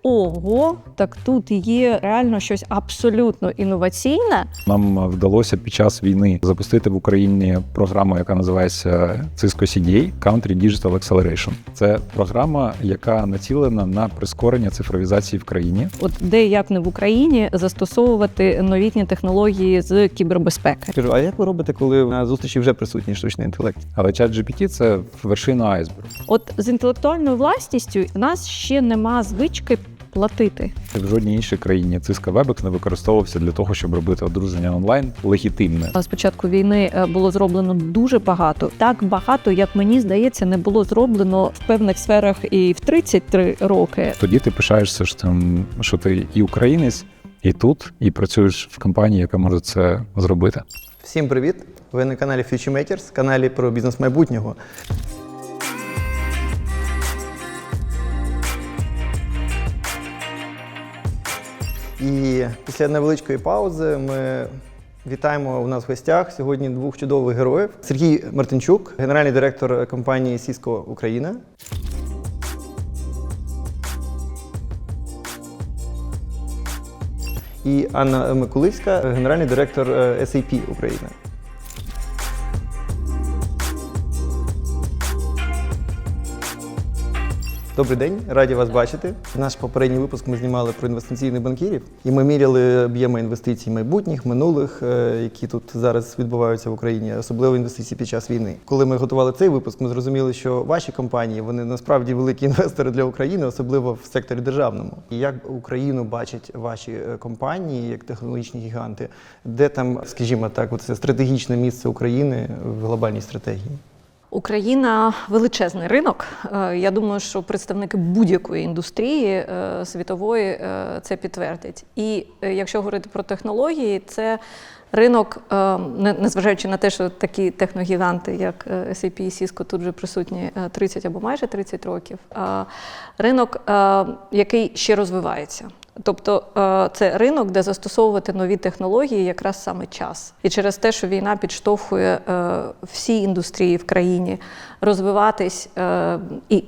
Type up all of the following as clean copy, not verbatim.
ого, так тут є реально щось абсолютно інноваційне. Нам вдалося під час війни запустити в Україні програму, яка називається Cisco CDA – Country Digital Acceleration. Це програма, яка націлена на прискорення цифровізації в країні. От де як не в Україні застосовувати новітні технології з кібербезпеки. Кажу, а як ви робите, коли на зустрічі вже присутній штучний інтелект? Але ChatGPT – це вершина айсбергу. От з інтелектуальною власністю в нас ще нема звички платити. В жодній іншій країні Cisco WebEx не використовувався для того, щоб робити одруження онлайн легітимне. З початку війни було зроблено дуже багато. Так багато, як мені здається, не було зроблено в певних сферах і в 33 роки. Тоді ти пишаєшся, що ти і українець, і тут, і працюєш в компанії, яка може це зробити. Всім привіт! Ви на каналі Future Makers, каналі про бізнес майбутнього. І після невеличкої паузи ми вітаємо у нас в гостях сьогодні двох чудових героїв. Сергій Мартинчук, генеральний директор компанії Cisco Україна. І Анна Микулицька, генеральний директор SAP Україна. Добрий день, раді вас бачити. Наш попередній випуск ми знімали про інвестиційних банкірів, і ми міряли об'єми інвестицій майбутніх, минулих, які тут зараз відбуваються в Україні, особливо інвестиції під час війни. Коли ми готували цей випуск, ми зрозуміли, що ваші компанії, вони насправді великі інвестори для України, особливо в секторі державному. І як Україну бачать ваші компанії, як технологічні гіганти, де там, скажімо так, це стратегічне місце України в глобальній стратегії? Україна – величезний ринок. Я думаю, що представники будь-якої індустрії світової це підтвердять. І якщо говорити про технології, це ринок, незважаючи на те, що такі техногіганти, як SAP і Cisco, тут вже присутні 30 або майже 30 років, ринок, який ще розвивається. Тобто це ринок, де застосовувати нові технології якраз саме час. І через те, що війна підштовхує всі індустрії в країні розвиватись і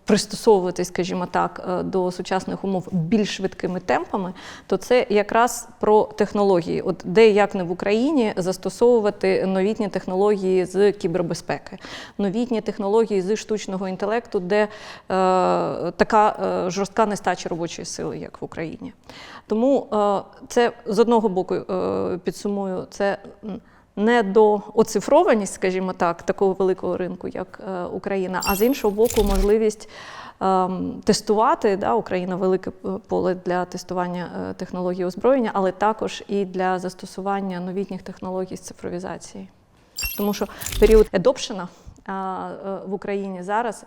пристосовуватись, скажімо так, до сучасних умов більш швидкими темпами, то це якраз про технології. От де як не в Україні застосовувати новітні технології з кібербезпеки, новітні технології з штучного інтелекту, де така жорстка нестача робочої сили, як в Україні. Тому це з одного боку, підсумую, це недооцифрованість, скажімо так, такого великого ринку, як Україна, а з іншого боку, можливість тестувати, Україна велике поле для тестування технологій озброєння, але також і для застосування новітніх технологій з цифровізації. Тому що період adoption в Україні зараз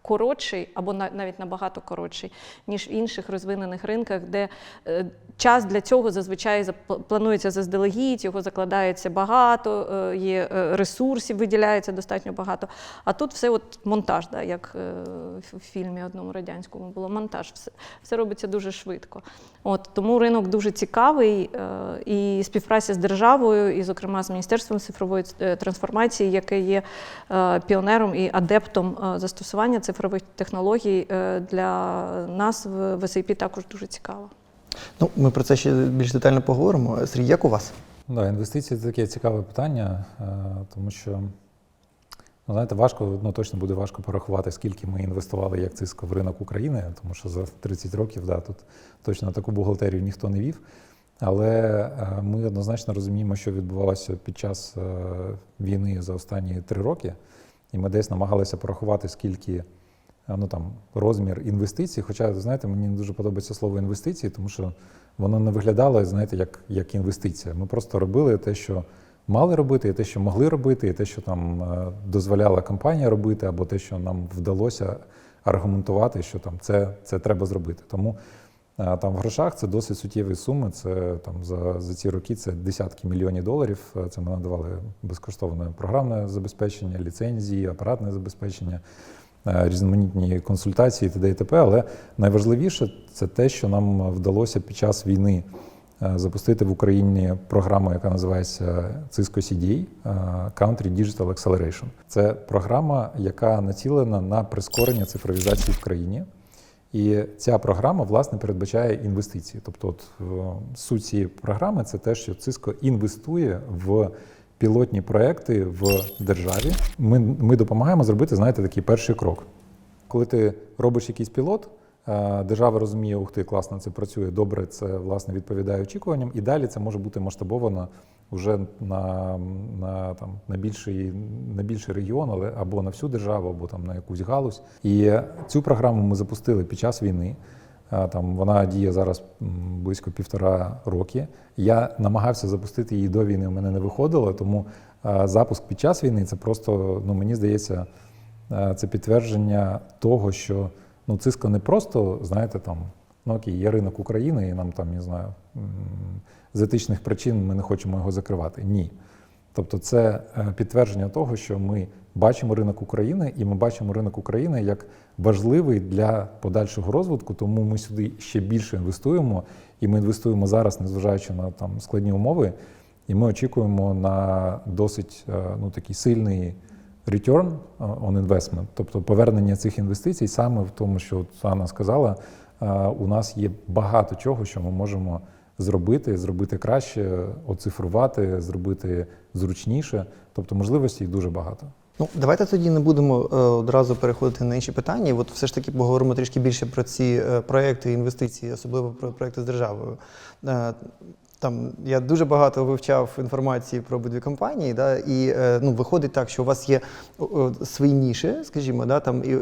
коротший, або навіть набагато коротший, ніж в інших розвинених ринках, де час для цього зазвичай планується заздалегідь, його закладається багато, є ресурсів, виділяється достатньо багато. А тут все от монтаж, як в фільмі одному радянському було, монтаж. Все робиться дуже швидко. Тому ринок дуже цікавий, і співпраця з державою, і, зокрема, з Міністерством цифрової трансформації, яке є піонером і адептом застосування цифрових технологій, для нас в SAP також дуже цікаво. Ми про це ще більш детально поговоримо. Сергій, як у вас? Інвестиції – це таке цікаве питання, тому що, знаєте, точно буде важко порахувати, скільки ми інвестували як Cisco в ринок України, тому що за 30 років, тут точно таку бухгалтерію ніхто не вів. Але ми однозначно розуміємо, що відбувалося під час війни за останні 3 роки, і ми десь намагалися порахувати, скільки розмір інвестицій. Хоча, знаєте, мені не дуже подобається слово інвестиції, тому що воно не виглядало, знаєте, як інвестиція. Ми просто робили те, що мали робити, і те, що могли робити, і те, що дозволяла компанія робити, або те, що нам вдалося аргументувати, що це треба зробити. Тому в грошах це досить суттєві суми. Це за ці роки це десятки мільйонів доларів. Це ми надавали безкоштовне програмне забезпечення, ліцензії, апаратне забезпечення, різноманітні консультації т.д. і т.п. Але найважливіше – це те, що нам вдалося під час війни запустити в Україні програму, яка називається Cisco CDA – Country Digital Acceleration. Це програма, яка націлена на прискорення цифровізації в країні. І ця програма, власне, передбачає інвестиції. Тобто от, суть цієї програми – це те, що Cisco інвестує в пілотні проекти в державі. Ми допомагаємо зробити, знаєте, такий перший крок. Коли ти робиш якийсь пілот, держава розуміє, ух ти, класно, це працює, добре, це, власне, відповідає очікуванням, і далі це може бути масштабовано вже на більший регіон, або на всю державу, або там на якусь галузь. І цю програму ми запустили під час війни. Вона діє зараз близько 1,5 роки. Я намагався запустити її до війни, у мене не виходило, тому запуск під час війни – це просто, мені здається, це підтвердження того, що Cisco не просто, знаєте, окей, є ринок України, і нам не знаю, з етичних причин ми не хочемо його закривати. Ні. Тобто це підтвердження того, що ми бачимо ринок України, і ми бачимо ринок України як важливий для подальшого розвитку, тому ми сюди ще більше інвестуємо, і ми інвестуємо зараз, незважаючи на складні умови, і ми очікуємо на досить такий сильний return on investment, тобто повернення цих інвестицій саме в тому, що от Анна сказала, у нас є багато чого, що ми можемо зробити краще, оцифрувати, зробити зручніше, тобто можливостей дуже багато. Давайте тоді не будемо одразу переходити на інші питання. І от все ж таки поговоримо трішки більше про ці проекти, інвестиції, особливо про проекти з державою. Я дуже багато вивчав інформації про обидві компанії, і виходить так, що у вас є свої ніші, скажімо, і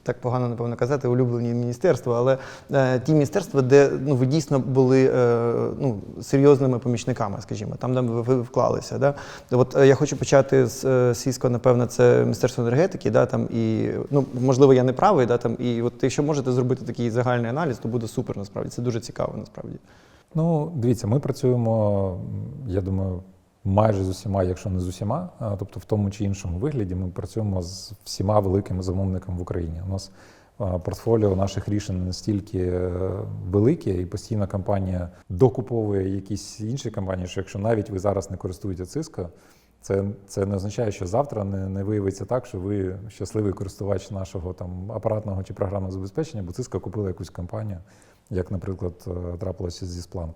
так погано, напевно, казати, улюблені міністерства, але ті міністерства, де ви дійсно були серйозними помічниками, скажімо, там, де ви вклалися. От я хочу почати з Cisco, напевно, це Міністерство енергетики, і, можливо, я не правий, і от якщо можете зробити такий загальний аналіз, то буде супер, насправді, це дуже цікаво, насправді. Дивіться, ми працюємо, я думаю, майже з усіма, якщо не з усіма, тобто в тому чи іншому вигляді ми працюємо з всіма великими замовниками в Україні. У нас портфоліо наших рішень настільки велике, і постійно компанія докуповує якісь інші компанії, що якщо навіть ви зараз не користуєтеся Cisco, це не означає, що завтра не виявиться так, що ви щасливий користувач нашого апаратного чи програмного забезпечення, бо Cisco купила якусь компанію, як, наприклад, трапилося зі Splunk.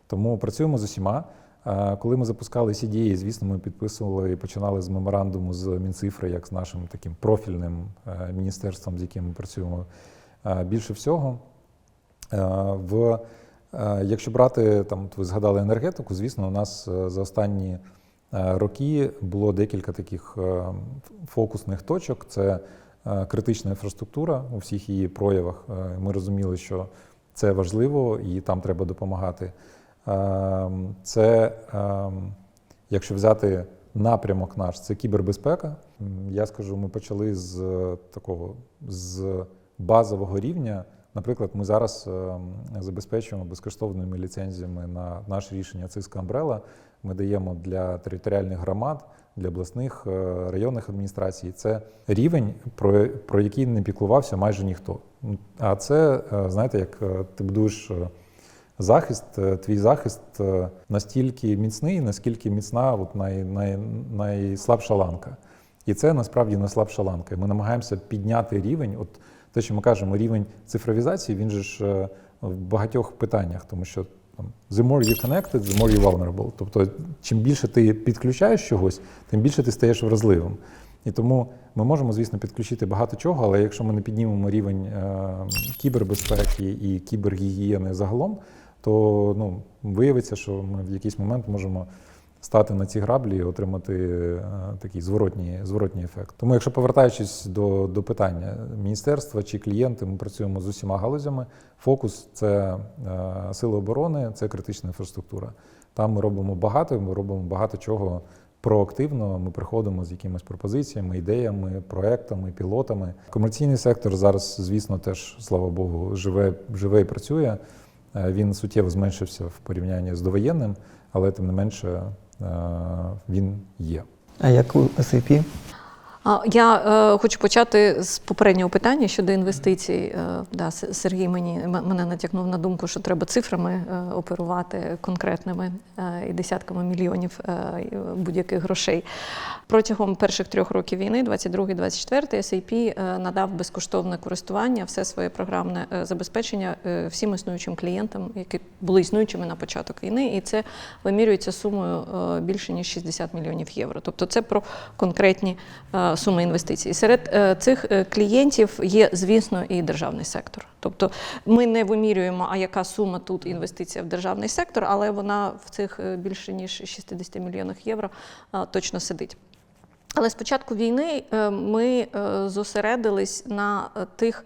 Тому працюємо з усіма. Коли ми запускали CDA, звісно, ми підписували і починали з меморандуму з Мінцифри, як з нашим таким профільним міністерством, з яким ми працюємо більше всього. Якщо брати, ви згадали енергетику, звісно, у нас за останні роки було декілька таких фокусних точок. Це критична інфраструктура у всіх її проявах. Ми розуміли, що це важливо і там треба допомагати. Це, якщо взяти напрямок наш, це кібербезпека. Я скажу, ми почали з базового рівня. Наприклад, ми зараз забезпечуємо безкоштовними ліцензіями на наше рішення Cisco Umbrella. Ми даємо для територіальних громад, для обласних, районних адміністрацій. Це рівень, про який не піклувався майже ніхто. А це, знаєте, як ти будуєш захист, твій захист настільки міцний, наскільки міцна найслабша ланка. І це насправді не слабша ланка. Ми намагаємося підняти рівень. От те, що ми кажемо, рівень цифровізації, він же ж в багатьох питаннях, тому що the more you connected, the more you vulnerable. Тобто, чим більше ти підключаєш чогось, тим більше ти стаєш вразливим. І тому ми можемо, звісно, підключити багато чого, але якщо ми не піднімемо рівень кібербезпеки і кібергігієни загалом, то виявиться, що ми в якийсь момент можемо стати на ці граблі і отримати такий зворотній ефект. Тому, якщо повертаючись до питання міністерства чи клієнти, ми працюємо з усіма галузями. Фокус – це сили оборони, це критична інфраструктура. Там ми робимо багато чого проактивно, ми приходимо з якимись пропозиціями, ідеями, проектами, пілотами. Комерційний сектор зараз, звісно, теж, слава Богу, живе і працює. Він суттєво зменшився в порівнянні з довоєнним, але тим не менше він є. А як у SAP? Я хочу почати з попереднього питання щодо інвестицій. Сергій мене натякнув на думку, що треба цифрами оперувати конкретними і десятками мільйонів будь-яких грошей. Протягом перших 3 років війни, 22-24, SAP надав безкоштовне користування, все своє програмне забезпечення всім існуючим клієнтам, які були існуючими на початок війни, і це вимірюється сумою більше ніж 60 мільйонів євро. Тобто це про конкретні суми інвестицій. Серед цих клієнтів є, звісно, і державний сектор. Тобто ми не вимірюємо, а яка сума тут інвестиція в державний сектор, але вона в цих більше ніж 60 мільйонах євро точно сидить. Але з початку війни ми зосередились на тих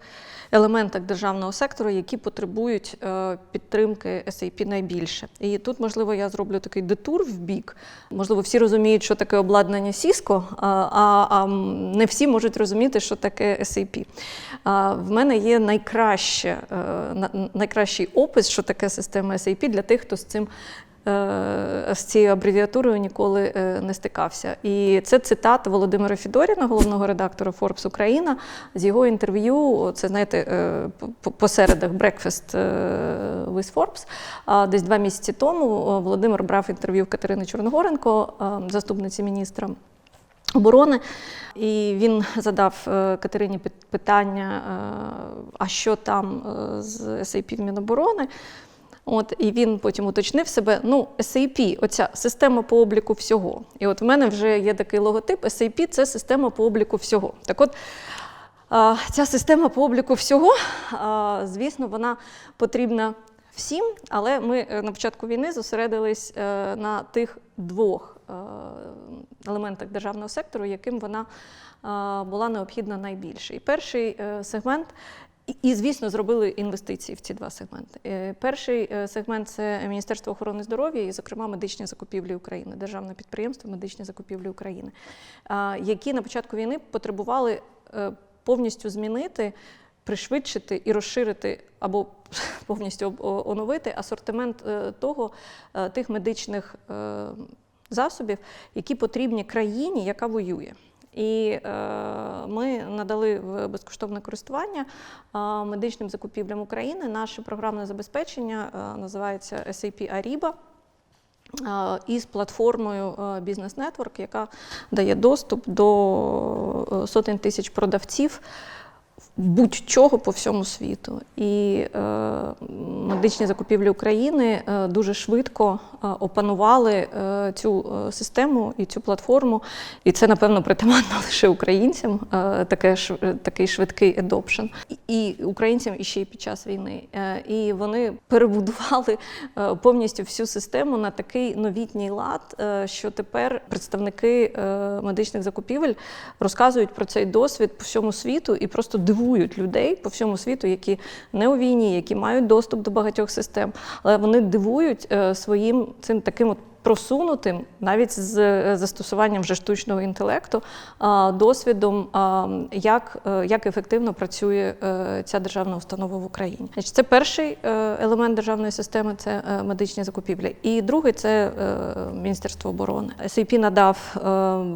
елементах державного сектору, які потребують підтримки SAP найбільше. І тут, можливо, я зроблю такий детур в бік. Можливо, всі розуміють, що таке обладнання Cisco, а не всі можуть розуміти, що таке SAP. В мене є найкращий опис, що таке система SAP для тих, хто з цією абревіатурою ніколи не стикався. І це цитата Володимира Фідоріна, головного редактора Forbes Україна, з його інтерв'ю, це, знаєте, по середах Breakfast with Forbes. Десь 2 місяці тому Володимир брав інтерв'ю в Катерини Чорногоренко, заступниці міністра оборони, і він задав Катерині питання, а що там з SAP в Міноборони. І він потім уточнив себе, SAP, оця система по обліку всього. І от в мене вже є такий логотип, SAP – це система по обліку всього. Так от, ця система по обліку всього, звісно, вона потрібна всім, але ми на початку війни зосередились на тих 2 елементах державного сектору, яким вона була необхідна найбільше. І перший сегмент – і, звісно, зробили інвестиції в ці 2 сегменти. Перший сегмент – це Міністерство охорони здоров'я і, зокрема, Медичні закупівлі України, державне підприємство Медичні закупівлі України, які на початку війни потребували повністю змінити, пришвидшити і розширити або повністю оновити асортимент тих медичних засобів, які потрібні країні, яка воює. І ми надали в безкоштовне користування медичним закупівлям України. Наше програмне забезпечення називається SAP Ariba із платформою Business Network, яка дає доступ до сотень тисяч продавців будь-чого по всьому світу. І медичні закупівлі України дуже швидко опанували цю систему і цю платформу. І це, напевно, притаманно лише українцям, такий швидкий adoption. І українцям іще й під час війни. І вони перебудували повністю всю систему на такий новітній лад, що тепер представники медичних закупівель розказують про цей досвід по всьому світу і просто дивують людей по всьому світу, які не у війні, які мають доступ до багатьох систем, але вони дивують своїм цим таким от просунутим, навіть з застосуванням вже штучного інтелекту, досвідом, як ефективно працює ця державна установа в Україні. Це перший елемент державної системи – це медичні закупівлі. І другий – це Міністерство оборони. SAP надав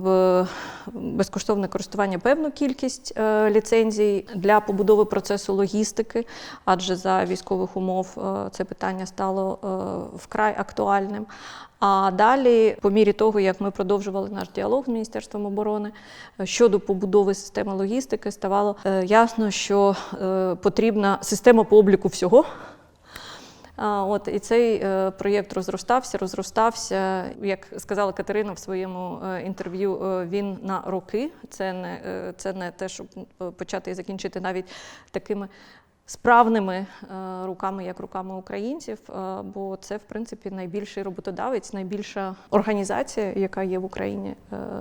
в безкоштовне користування певну кількість ліцензій для побудови процесу логістики, адже за військових умов це питання стало вкрай актуальним. А далі, по мірі того, як ми продовжували наш діалог з Міністерством оборони щодо побудови системи логістики, ставало ясно, що потрібна система по обліку всього. І цей проєкт розростався. Як сказала Катерина в своєму інтерв'ю, він на роки. Це не те, щоб почати і закінчити навіть такими справними руками, як руками українців, бо це, в принципі, найбільший роботодавець, найбільша організація, яка є в Україні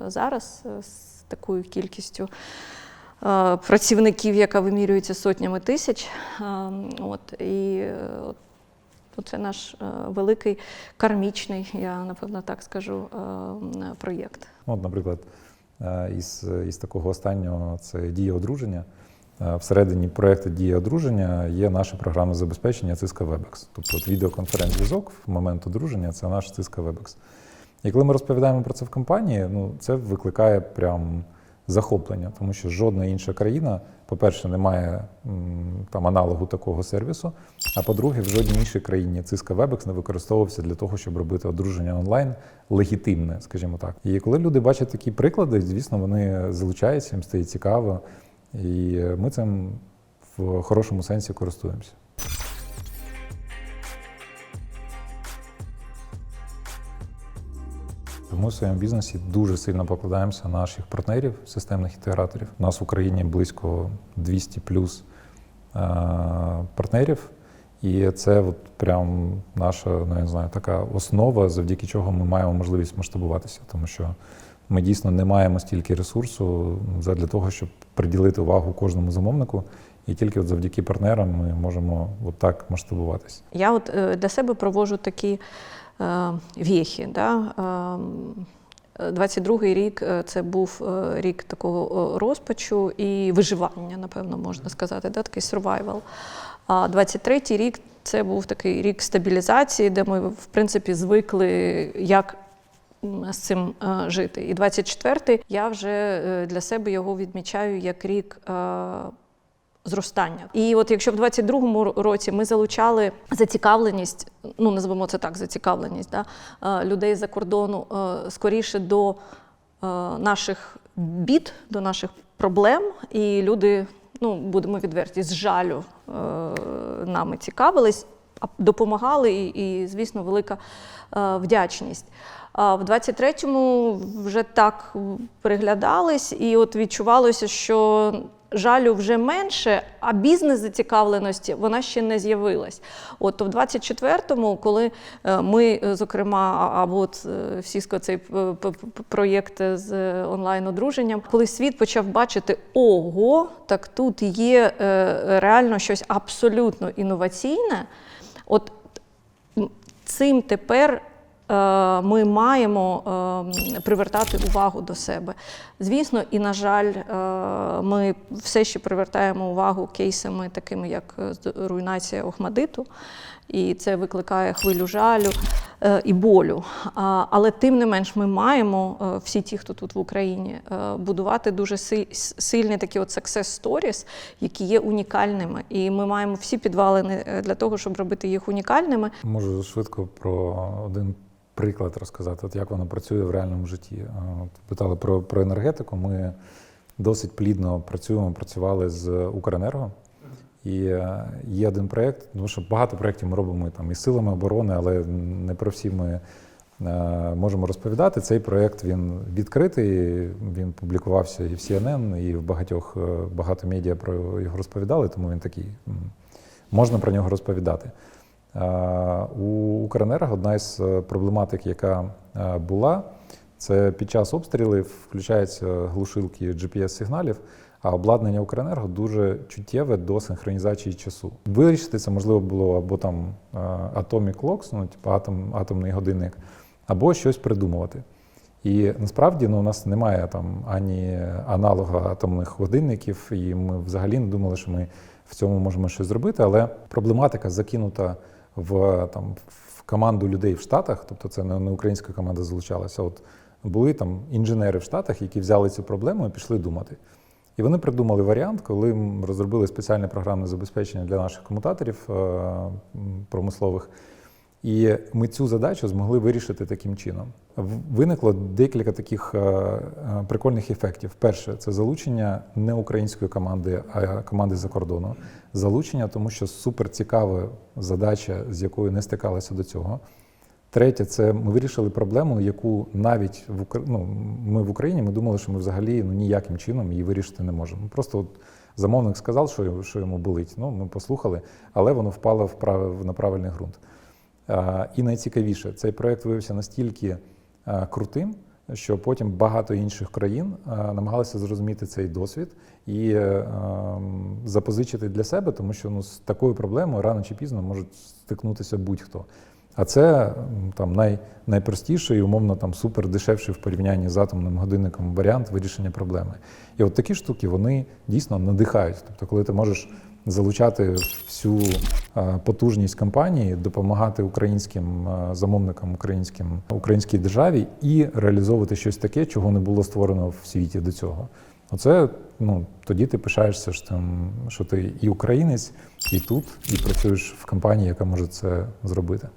зараз, з такою кількістю працівників, яка вимірюється сотнями тисяч. Це наш великий кармічний, я, напевно, так скажу, проєкт. Наприклад, із такого останнього – це «Дія одруження». Всередині проєкту «Дія одруження» є наше програмне забезпечення Cisco Webex. Тобто відеоконференц-зв'язок в момент одруження – це наш Cisco Webex. І коли ми розповідаємо про це в компанії, це викликає прям захоплення, тому що жодна інша країна, по-перше, не має там аналогу такого сервісу, а по-друге, в жодній іншій країні Cisco Webex не використовувався для того, щоб робити одруження онлайн легітимне, скажімо так. І коли люди бачать такі приклади, звісно, вони залучаються, їм стає цікаво, і ми цим в хорошому сенсі користуємося. Ми в своєму бізнесі дуже сильно покладаємося на наших партнерів, системних інтеграторів. У нас в Україні близько 200 плюс партнерів, і це от прям наша, ну, я не знаю, така основа, завдяки чого ми маємо можливість масштабуватися, тому що ми дійсно не маємо стільки ресурсу для того, щоб приділити увагу кожному замовнику, і тільки от завдяки партнерам ми можемо от так масштабуватися. Я от для себе проводжу такі вєхи. Да? 22-й рік – це був рік такого розпачу і виживання, напевно, можна сказати, да? Такий survival. А 23-й рік – це був такий рік стабілізації, де ми, в принципі, звикли, як з цим жити. І 24-й я вже для себе його відмічаю як рік зростання. І от якщо в 22-му році ми залучали зацікавленість, ну назвемо це так, зацікавленість, да, людей з-за кордону скоріше до наших бід, до наших проблем, і люди, ну будемо відверті, з жалю нами цікавились, допомагали і звісно, велика вдячність. А в 23-му вже так переглядались, і от відчувалося, що жалю вже менше, а бізнес-зацікавленості вона ще не з'явилась. От в 24-му, коли ми, зокрема, або от Cisco цей проєкт з онлайн-одруженням, коли світ почав бачити, ого, так тут є реально щось абсолютно інноваційне, от цим тепер ми маємо привертати увагу до себе. Звісно, і, на жаль, ми все ще привертаємо увагу кейсами такими, як руйнація Охмадиту, і це викликає хвилю жалю і болю. Але тим не менш ми маємо, всі ті, хто тут в Україні, будувати дуже сильні такі от success stories, які є унікальними. І ми маємо всі підвалини для того, щоб робити їх унікальними. Можу швидко про один приклад розказати, от як воно працює в реальному житті. От питали про енергетику. Ми досить плідно працювали з Укренерго. І є один проєкт, тому що багато проєктів ми робимо там із силами оборони, але не про всі ми можемо розповідати. Цей проєкт, він відкритий, він публікувався і в CNN, і в багато медіа про його розповідали, тому він такий, можна про нього розповідати. У Укренерго одна із проблематик, яка була, це під час обстрілів включаються глушилки GPS-сигналів, а обладнання Укренерго дуже чуттєве до синхронізації часу. Вирішити це можливо було або там Atomic Clocks, ну, типу атомний годинник, або щось придумувати. І насправді у нас немає там ані аналога атомних годинників, і ми взагалі не думали, що ми в цьому можемо щось зробити, але проблематика закинута в команду людей в Штатах, тобто це не українська команда залучалася, от були там інженери в Штатах, які взяли цю проблему і пішли думати. І вони придумали варіант, коли розробили спеціальне програмне забезпечення для наших комутаторів промислових, і ми цю задачу змогли вирішити таким чином. Виникло декілька таких прикольних ефектів. Перше – це залучення не української команди, а команди за кордону. Залучення, тому що суперцікава задача, з якою не стикалися до цього. Третє – це ми вирішили проблему, яку навіть ми в Україні ми думали, що ми взагалі ніяким чином її вирішити не можемо. Просто от замовник сказав, що йому болить, ми послухали, але воно впало на правильний ґрунт. І найцікавіше, цей проєкт виявився настільки крутим, що потім багато інших країн намагалися зрозуміти цей досвід і запозичити для себе, тому що з такою проблемою рано чи пізно можуть стикнутися будь-хто. А це там найпростіший, умовно там супер дешевший в порівнянні з атомним годинником варіант вирішення проблеми. І от такі штуки, вони дійсно надихають. Тобто, коли ти можеш залучати всю потужність компанії, допомагати українським замовникам, українській державі і реалізовувати щось таке, чого не було створено в світі до цього. Оце, тоді ти пишаєшся, що ти і українець, і тут, і працюєш в компанії, яка може це зробити.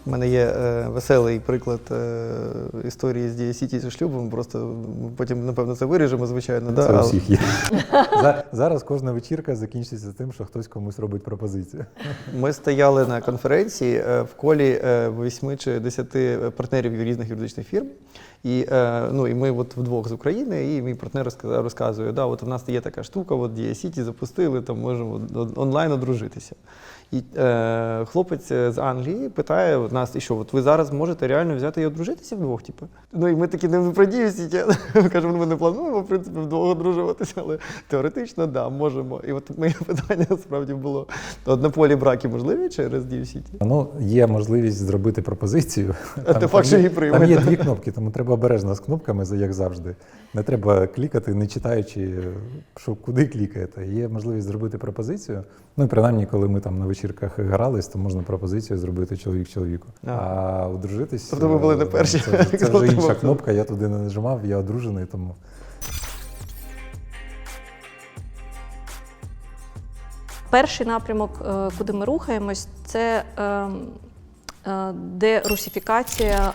У мене є веселий приклад історії з Дія Сіті зі шлюбом. Просто потім, напевно, це виріжемо, звичайно. Це у всіх є. Зараз кожна вечірка закінчиться тим, що хтось комусь робить пропозицію. Ми стояли на конференції в колі 8 чи 10 партнерів різних юридичних фірм. І ми от вдвох з України, і мій партнер розказує, от у нас є така штука, от Дія Сіті запустили, там можемо онлайн одружитися. І хлопець з Англії питає нас, і що, от ви зараз можете реально взяти і одружитися вдвох, типу? І ми такі не про Дію Сіті, кажемо, ми не плануємо, в принципі, вдвох одружуватися, але теоретично, да, можемо. І от моє питання, насправді, було, на полі браки можливі через Дію Сіті? Є можливість зробити пропозицію. А те факт, що її прийме. Там є 2 кнопки, тому треба обережно з кнопками, як завжди. Не треба клікати, не читаючи, що куди клікаєте. Є можливість зробити пропозицію. І принаймні, коли ми там на вечірках грались, то можна пропозицію зробити чоловік чоловіку. А одружитись... Тобто ви були не перші. Це вже інша кнопка, я туди не нажимав, я одружений, тому... Перший напрямок, куди ми рухаємось, це дерусифікація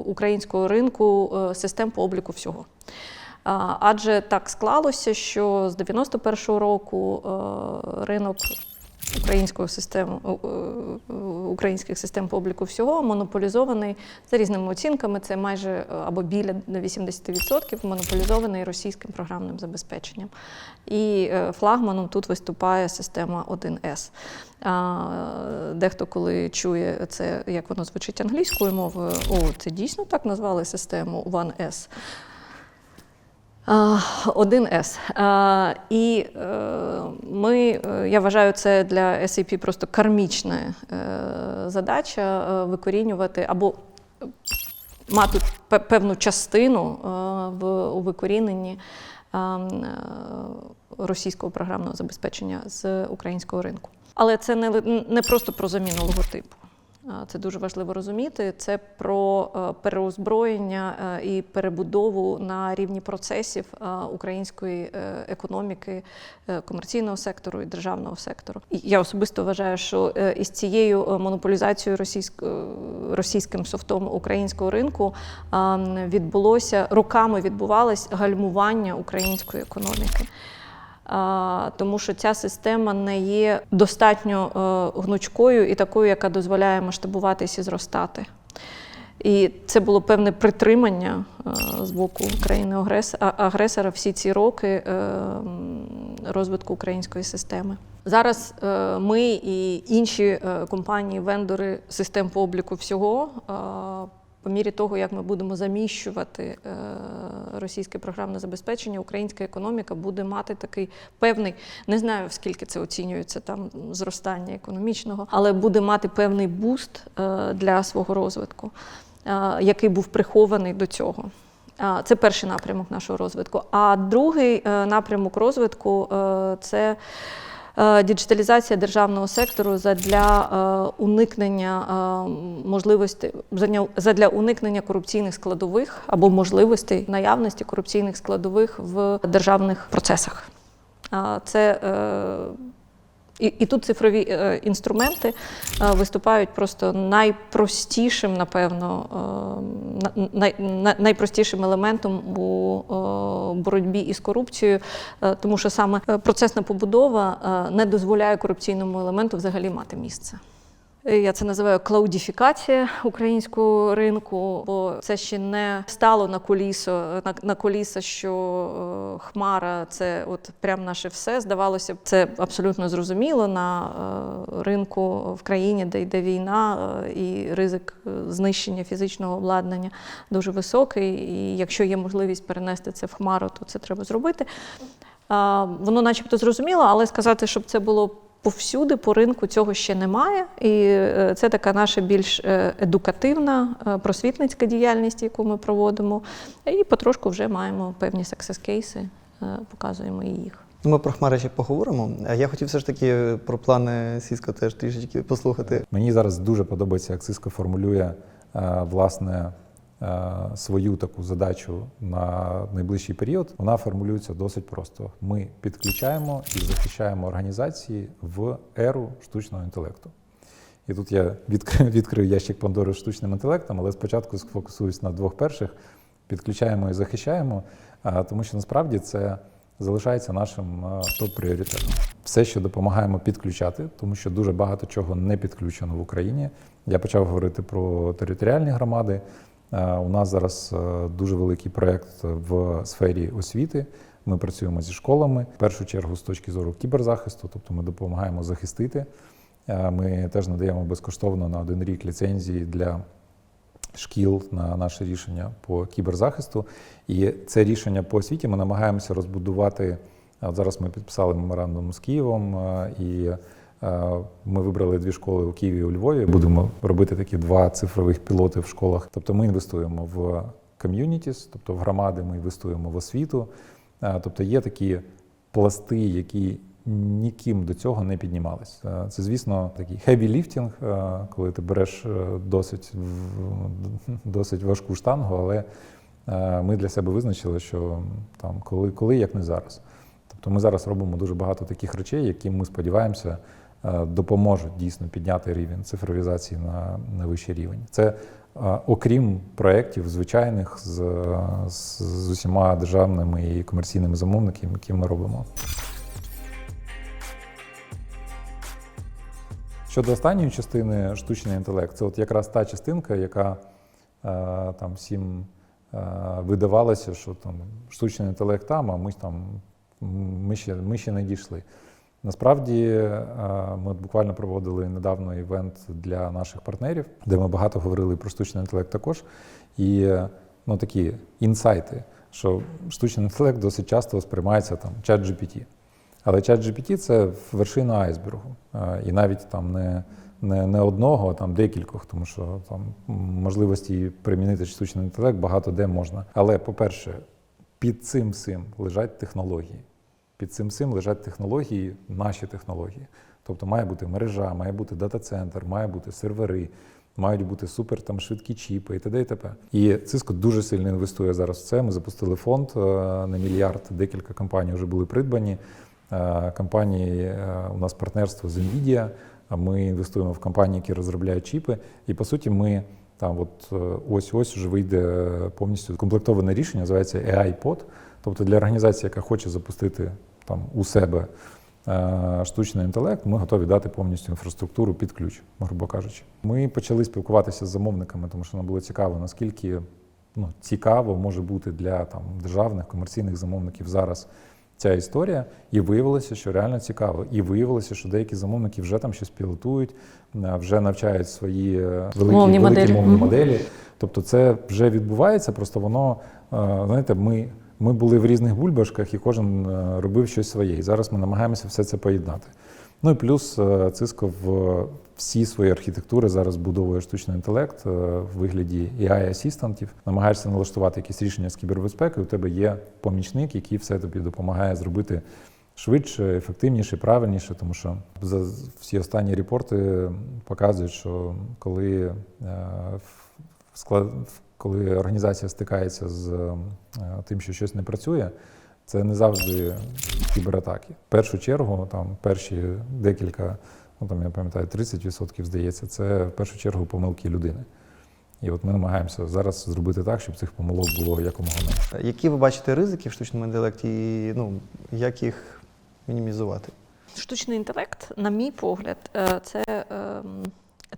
українського ринку систем по обліку всього. Адже так склалося, що з 91-го року ринок українських систем по обліку всього монополізований, за різними оцінками, це майже або біля 80% монополізований російським програмним забезпеченням. І флагманом тут виступає система 1С. Дехто, коли чує це, як воно звучить англійською мовою, це дійсно так назвали систему 1С. 1С. І я вважаю, це для SAP просто кармічна задача викорінювати або мати певну частину у викоріненні російського програмного забезпечення з українського ринку. Але це не просто про заміну логотипу. Це дуже важливо розуміти. Це про переозброєння і перебудову на рівні процесів української економіки, комерційного сектору і державного сектору. І я особисто вважаю, що із цією монополізацією російським софтом українського ринку роками відбувалось гальмування української економіки. Тому що ця система не є достатньо гнучкою і такою, яка дозволяє масштабуватись і зростати. І це було певне притримання з боку країни-агресора всі ці роки розвитку української системи. Зараз ми і інші компанії, вендори систем по обліку всього, по мірі того, як ми будемо заміщувати російське програмне забезпечення, українська економіка буде мати такий певний, не знаю, скільки це оцінюється, там зростання економічного, але буде мати певний буст для свого розвитку, який був прихований до цього. Це перший напрямок нашого розвитку. А другий напрямок розвитку – це діджиталізація державного сектору задля уникнення корупційних складових або можливостей наявності корупційних складових в державних процесах. І тут цифрові інструменти виступають просто найпростішим, напевно, найпростішим елементом у боротьбі із корупцією, тому що саме процесна побудова не дозволяє корупційному елементу взагалі мати місце. Я це називаю клаудифікація українського ринку, бо це ще не стало на коліса, що хмара – це от прям наше все. Здавалося б, це абсолютно зрозуміло на ринку в країні, де йде війна, і ризик знищення фізичного обладнання дуже високий. І якщо є можливість перенести це в хмару, то це треба зробити. Воно начебто зрозуміло, але сказати, щоб це було повсюди, по ринку цього ще немає. І це така наша більш едукативна, просвітницька діяльність, яку ми проводимо. І потрошку вже маємо певні success-кейси, показуємо і їх. Ми про хмари ще поговоримо. А я хотів все ж таки про плани Cisco теж трішечки послухати. Мені зараз дуже подобається, як Cisco формулює власне, свою таку задачу на найближчий період, вона формулюється досить просто. Ми підключаємо і захищаємо організації в еру штучного інтелекту. І тут я відкрию ящик Пандори з штучним інтелектом, але спочатку сфокусуюсь на двох перших. Підключаємо і захищаємо, тому що насправді це залишається нашим топ-пріоритетом. Все, що допомагаємо підключати, тому що дуже багато чого не підключено в Україні. Я почав говорити про територіальні громади. У нас зараз дуже великий проєкт в сфері освіти. Ми працюємо зі школами, в першу чергу з точки зору кіберзахисту, тобто ми допомагаємо захистити. Ми теж надаємо безкоштовно на 1 рік ліцензії для шкіл на наше рішення по кіберзахисту. І це рішення по освіті ми намагаємося розбудувати. От зараз ми підписали меморандум з Києвом, і ми вибрали 2 школи у Києві і у Львові. Будемо робити такі 2 цифрових пілоти в школах. Тобто ми інвестуємо в ком'юнітіс, тобто в громади, ми інвестуємо в освіту. Тобто є такі пласти, які ніким до цього не піднімались. Це, звісно, такий heavy lifting, коли ти береш досить важку штангу, але ми для себе визначили, що там коли як не зараз. Тобто ми зараз робимо дуже багато таких речей, які ми сподіваємося допоможуть дійсно підняти рівень цифровізації на вищий рівень. Це окрім проєктів звичайних з усіма державними і комерційними замовниками, які ми робимо. Щодо останньої частини штучний інтелект, це от якраз та частинка, яка там всім видавалося, що там штучний інтелект там, а ми ще не дійшли. Насправді, ми буквально проводили недавно івент для наших партнерів, де ми багато говорили про штучний інтелект також. І такі інсайти, що штучний інтелект досить часто сприймається там ChatGPT. Але ChatGPT – це вершина айсбергу. І навіть там не одного, а там декількох, тому що там можливості примінити штучний інтелект багато де можна. Але, по-перше, під цим всім лежать технології. Під цим всім лежать технології, наші технології. Тобто має бути мережа, має бути дата-центр, має бути сервери, мають бути супер там швидкі чіпи і т.д. і т.п. І Cisco дуже сильно інвестує зараз в це. Ми запустили фонд на $1 мільярд, декілька компаній вже були придбані. Компанії, у нас партнерство з NVIDIA, ми інвестуємо в компанії, які розробляють чіпи. І, по суті, ми там ось вже вийде повністю комплектоване рішення, називається AI-Pod. Тобто для організації, яка хоче запустити там у себе штучний інтелект, ми готові дати повністю інфраструктуру під ключ, грубо кажучи. Ми почали спілкуватися з замовниками, тому що нам було цікаво, наскільки цікаво може бути для там державних, комерційних замовників зараз ця історія, і виявилося, що реально цікаво. І виявилося, що деякі замовники вже там щось пілотують, вже навчають свої великі мовні моделі. Тобто це вже відбувається, просто воно, знаєте, ми були в різних бульбашках, і кожен робив щось своє. І зараз ми намагаємося все це поєднати. Ну і плюс Cisco в всі свої архітектури зараз будовує штучний інтелект в вигляді AI-асистентів. Намагаєшся налаштувати якісь рішення з кібербезпеки, у тебе є помічник, який все тобі допомагає зробити швидше, ефективніше, правильніше, тому що всі останні репорти показують, що коли організація стикається з тим, що щось не працює, це не завжди кібератаки. В першу чергу, там перші декілька, я пам'ятаю, 30%, здається, це в першу чергу помилки людини. І от ми намагаємося зараз зробити так, щоб цих помилок було якомога менше. Які ви бачите ризики в штучному інтелекті і як їх мінімізувати? Штучний інтелект, на мій погляд, це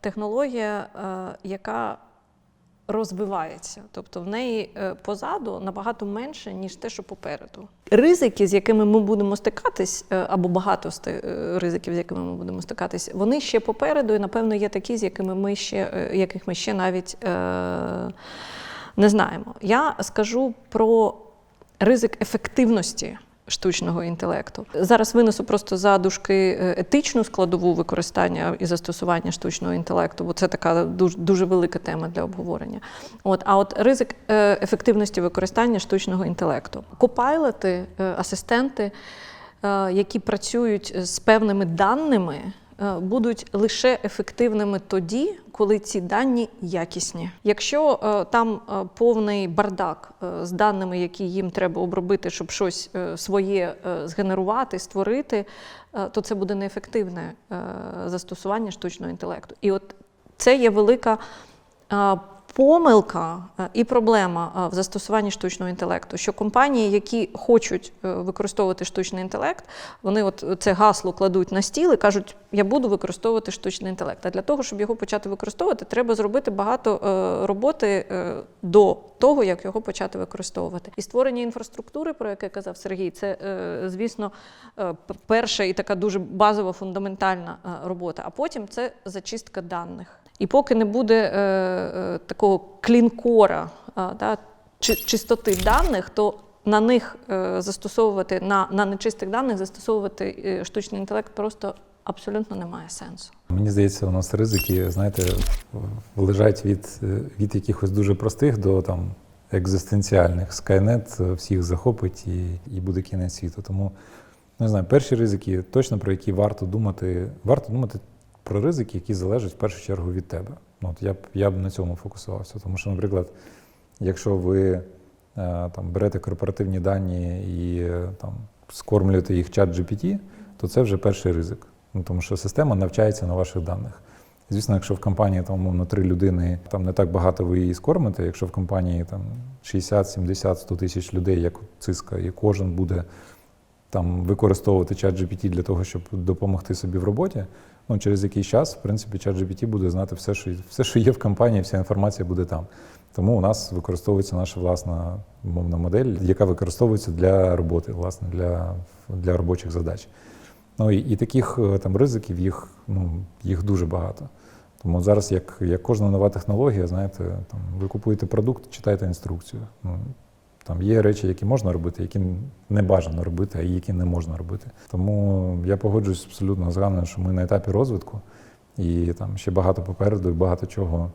технологія, яка розвивається. Тобто в неї позаду набагато менше, ніж те, що попереду. Ризики, з якими ми будемо стикатись, або багато ризиків, з якими ми будемо стикатись, вони ще попереду, і, напевно, є такі, яких ми ще навіть не знаємо. Я скажу про ризик ефективності штучного інтелекту. Зараз винесу просто за дужки етичну складову використання і застосування штучного інтелекту, бо це така дуже велика тема для обговорення. А от ризик ефективності використання штучного інтелекту. Копайлоти, асистенти, які працюють з певними даними, будуть лише ефективними тоді, коли ці дані якісні. Якщо там повний бардак з даними, які їм треба обробити, щоб щось своє згенерувати, створити, то це буде неефективне застосування штучного інтелекту. І от це є велика помилка і проблема в застосуванні штучного інтелекту, що компанії, які хочуть використовувати штучний інтелект, вони от це гасло кладуть на стіл і кажуть, я буду використовувати штучний інтелект. А для того, щоб його почати використовувати, треба зробити багато роботи до того, як його почати використовувати. І створення інфраструктури, про яке казав Сергій, це, звісно, перша і така дуже базова, фундаментальна робота. А потім це зачистка даних. І поки не буде такого клінкора, чистоти даних, то на них застосовувати, на нечистих даних застосовувати штучний інтелект просто абсолютно немає сенсу. Мені здається, у нас ризики, знаєте, лежать від якихось дуже простих до там екзистенціальних. Skynet всіх захопить і буде кінець світу. Тому, не знаю, перші ризики, точно про які варто думати про ризики, які залежать в першу чергу від тебе. От я б на цьому фокусувався. Тому що, наприклад, якщо ви там берете корпоративні дані і там скормлюєте їх чат-GPT, то це вже перший ризик. Тому що система навчається на ваших даних. Звісно, якщо в компанії там, умовно, 3 людини, там не так багато ви її скормите, якщо в компанії там 60, 70, 100 тисяч людей, як Cisco, і кожен буде там використовувати чат-GPT для того, щоб допомогти собі в роботі, через якийсь час, в принципі, чат-GPT буде знати все, що є в компанії, вся інформація буде там. Тому у нас використовується наша власна мовна модель, яка використовується для роботи, власне, для робочих задач. І таких там ризиків, їх дуже багато. Тому зараз, як кожна нова технологія, знаєте, там, ви купуєте продукт, читайте інструкцію. Там є речі, які можна робити, які не бажано робити, а які не можна робити. Тому я погоджуюсь абсолютно з Ганною, що ми на етапі розвитку, і там ще багато попереду, і багато чого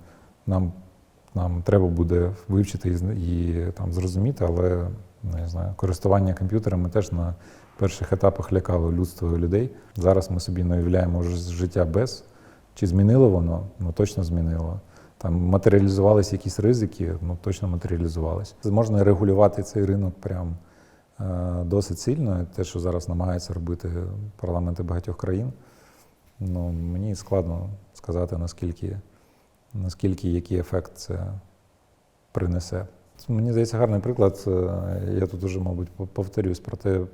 нам треба буде вивчити і там зрозуміти, але, не знаю, користування комп'ютерами теж на перших етапах лякало людство і людей. Зараз ми собі не уявляємо життя без. Чи змінило воно? Точно змінило. Там матеріалізувалися якісь ризики, точно матеріалізувалися. Можна регулювати цей ринок прям досить сильно, те, що зараз намагаються робити парламенти багатьох країн. Мені складно сказати, наскільки який ефект це принесе. Мені здається, гарний приклад, я тут уже, мабуть, повторюсь,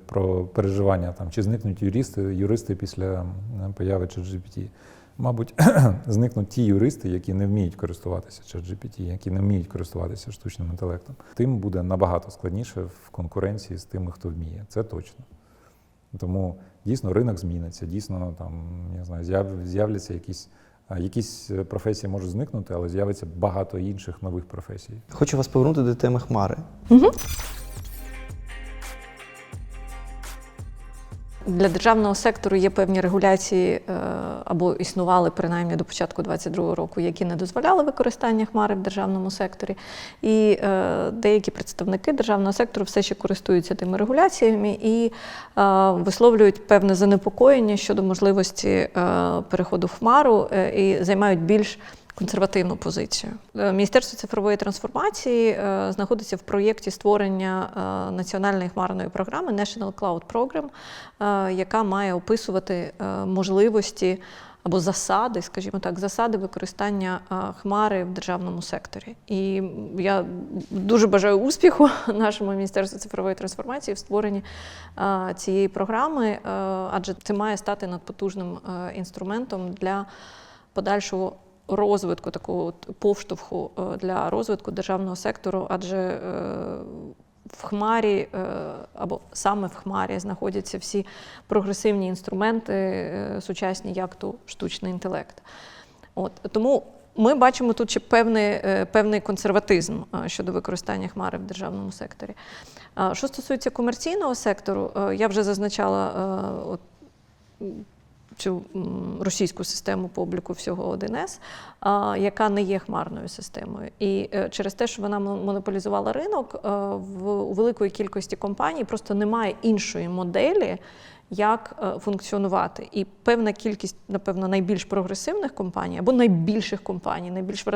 про переживання, там, чи зникнуть юристи після появи ChatGPT. Мабуть, зникнуть ті юристи, які не вміють користуватися ChatGPT, які не вміють користуватися штучним інтелектом. Тим буде набагато складніше в конкуренції з тими, хто вміє. Це точно. Тому дійсно ринок зміниться, дійсно там, не знаю, з'являться якісь професії можуть зникнути, але з'явиться багато інших нових професій. Хочу вас повернути до теми хмари. Угу. Для державного сектору є певні регуляції, або існували принаймні до початку 2022 року, які не дозволяли використання хмари в державному секторі. І деякі представники державного сектору все ще користуються тими регуляціями і висловлюють певне занепокоєння щодо можливості переходу в хмару і займають більш консервативну позицію. Міністерство цифрової трансформації знаходиться в проєкті створення національної хмарної програми National Cloud Program, яка має описувати можливості або засади, скажімо так, засади використання хмари в державному секторі. І я дуже бажаю успіху нашому Міністерству цифрової трансформації в створенні цієї програми, адже це має стати надпотужним інструментом для подальшого розвитку, такого повштовху для розвитку державного сектору, адже в хмарі, або саме в хмарі знаходяться всі прогресивні інструменти сучасні, як то штучний інтелект. Тому ми бачимо тут ще певний консерватизм щодо використання хмари в державному секторі. Що стосується комерційного сектору, я вже зазначала цю російську систему по обліку всього 1С, яка не є хмарною системою. І через те, що вона монополізувала ринок, у великої кількості компаній просто немає іншої моделі, як функціонувати. І певна кількість, напевно, найбільш прогресивних компаній або найбільших компаній, найбільш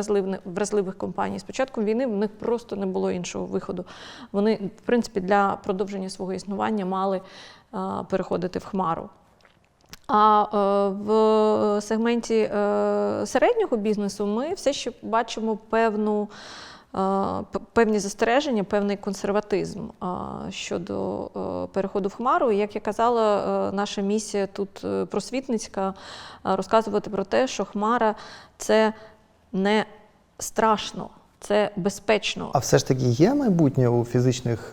вразливих компаній, з початком війни в них просто не було іншого виходу. Вони, в принципі, для продовження свого існування мали переходити в хмару. А в сегменті середнього бізнесу ми все ще бачимо певні застереження, певний консерватизм щодо переходу в хмару. І, як я казала, наша місія тут просвітницька – розказувати про те, що хмара – це не страшно, це безпечно. А все ж таки є майбутнє у фізичних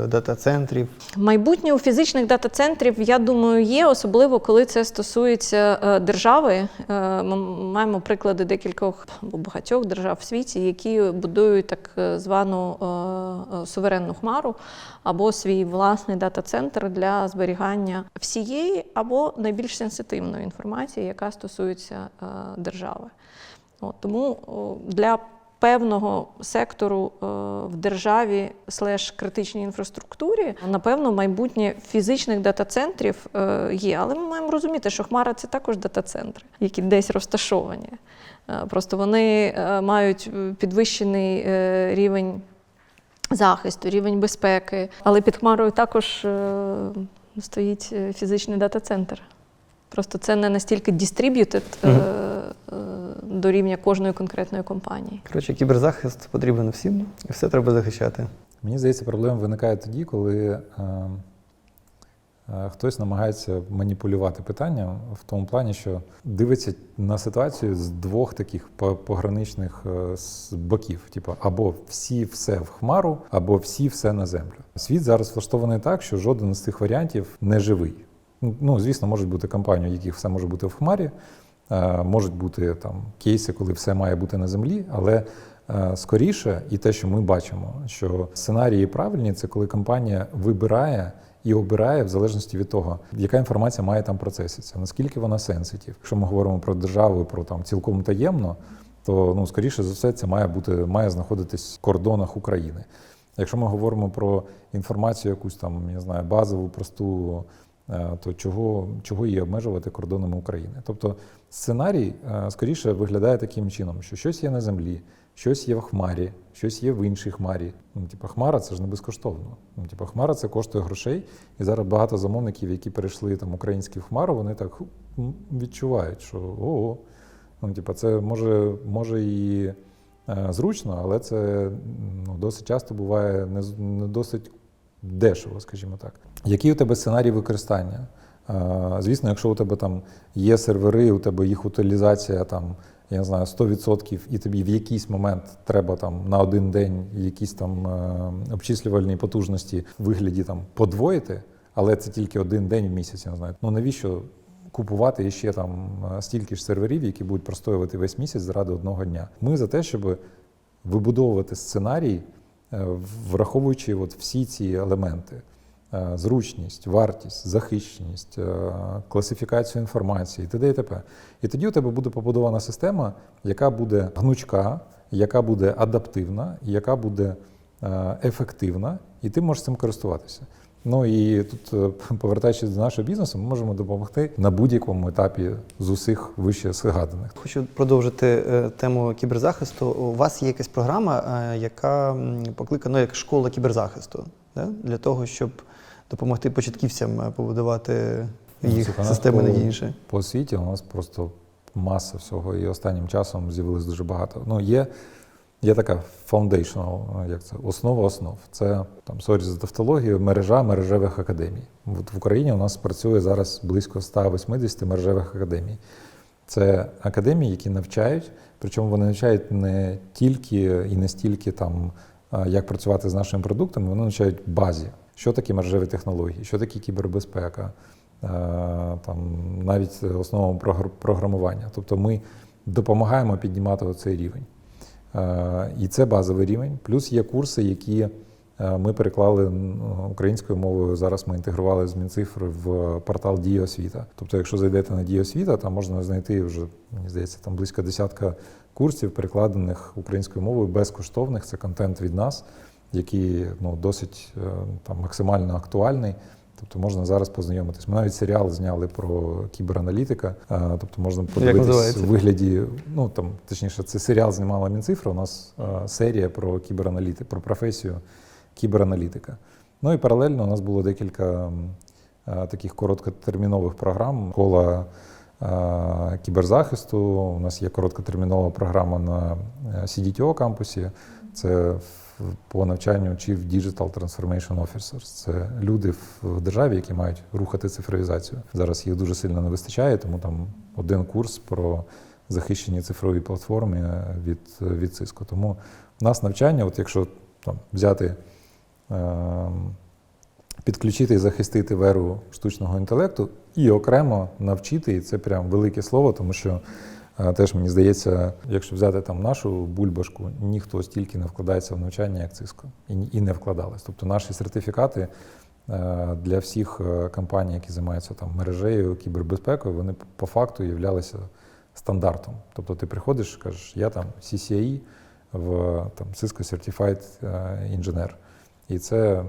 дата-центрів? Майбутнє у фізичних дата-центрів, я думаю, є, особливо коли це стосується держави. Ми маємо приклади декількох або багатьох держав в світі, які будують так звану суверенну хмару або свій власний дата-центр для зберігання всієї або найбільш сенситивної інформації, яка стосується держави. Тому для певного сектору в державі /критичній інфраструктурі, напевно, майбутнє фізичних дата-центрів є. Але ми маємо розуміти, що хмара – це також дата-центри, які десь розташовані. Просто вони мають підвищений рівень захисту, рівень безпеки. Але під хмарою також стоїть фізичний дата-центр. Просто це не настільки distributed до рівня кожної конкретної компанії. Коротше, кіберзахист потрібен всім, і все треба захищати. Мені здається, проблема виникає тоді, коли хтось намагається маніпулювати питанням в тому плані, що дивиться на ситуацію з двох таких пограничних боків. Типу, або всі все в хмару, або всі все на землю. Світ зараз влаштований так, що жоден з цих варіантів не живий. Звісно, можуть бути компанії, у яких все може бути в хмарі, можуть бути там кейси, коли все має бути на землі, але скоріше, і те, що ми бачимо, що сценарії правильні – це коли компанія вибирає і обирає в залежності від того, яка інформація має там процеситися, наскільки вона сенситив. Якщо ми говоримо про державу, про там цілком таємно, то скоріше за все це має знаходитись в кордонах України. Якщо ми говоримо про інформацію якусь там, я знаю, базову, просту, то чого її обмежувати кордонами України? Тобто сценарій скоріше виглядає таким чином, що щось є на землі, щось є в хмарі, щось є в іншій хмарі. Хмара – це ж не безкоштовно. Хмара – це коштує грошей, і зараз багато замовників, які перейшли там українські в хмару, вони так відчувають, що це може і зручно, але це досить часто буває не досить дешево, скажімо так. Який у тебе сценарій використання? Звісно, якщо у тебе там є сервери, у тебе їх утилізація там, я не знаю, 100%, і тобі в якийсь момент треба там на один день якісь там обчислювальні потужності в вигляді там подвоїти, але це тільки один день в місяць, я не знаю. Навіщо купувати ще там стільки ж серверів, які будуть простоювати весь місяць заради одного дня? Ми за те, щоб вибудовувати сценарій, враховуючи всі ці елементи. Зручність, вартість, захищеність, класифікацію інформації, т.д. і т.п. І тоді у тебе буде побудована система, яка буде гнучка, яка буде адаптивна, яка буде ефективна, і ти можеш цим користуватися. І тут, повертаючись до нашого бізнесу, ми можемо допомогти на будь-якому етапі з усіх вище згаданих. Хочу продовжити тему кіберзахисту. У вас є якась програма, яка покликана як школа кіберзахисту, для того, щоб допомогти початківцям побудувати їх системи надійніше? По світі у нас просто маса всього, і останнім часом з'явилось дуже багато. Є така foundational, основа основ. Це, сорі за тавтологію, мережа мережевих академій. В Україні у нас працює зараз близько 180 мережевих академій. Це академії, які навчають, причому вони навчають не тільки і не стільки як працювати з нашими продуктами, вони навчають базі. Що таке мережеві технології, що таке кібербезпека, навіть основам програмування. Тобто ми допомагаємо піднімати цей рівень. І це базовий рівень. Плюс є курси, які ми переклали українською мовою. Зараз ми інтегрували з Мінцифри в портал «Дія освіта». Тобто, якщо зайдете на «Дія освіта», там можна знайти вже, мені здається, там близько десятка курсів, перекладених українською мовою, безкоштовних. Це контент від нас, який досить максимально актуальний Тобто можна зараз познайомитись. Ми навіть серіал зняли про кібераналітика, тобто можна Як подивитись називається? у вигляді, ну там точніше, це серіал знімала Мінцифра, у нас серія про кібераналітик, про професію кібераналітика. Ну і паралельно у нас було декілька таких короткотермінових програм. Школа кіберзахисту, у нас є короткотермінова програма на CDTO кампусі, це по навчанню Chief Digital Transformation Officers. Це люди в державі, які мають рухати цифровізацію. Зараз їх дуже сильно не вистачає, тому там один курс про захищені цифрові платформи від Cisco. Тому у нас навчання, от якщо там взяти, підключити і захистити в еру штучного інтелекту і окремо навчити, і це прям велике слово, тому що теж мені здається, якщо взяти там нашу бульбашку, ніхто стільки не вкладається в навчання, як Cisco. І не вкладалось. Тобто наші сертифікати для всіх компаній, які займаються там мережею, кібербезпекою, вони по факту являлися стандартом. Тобто ти приходиш, кажеш, я там CCIE в там, Cisco Certified Engineer. І це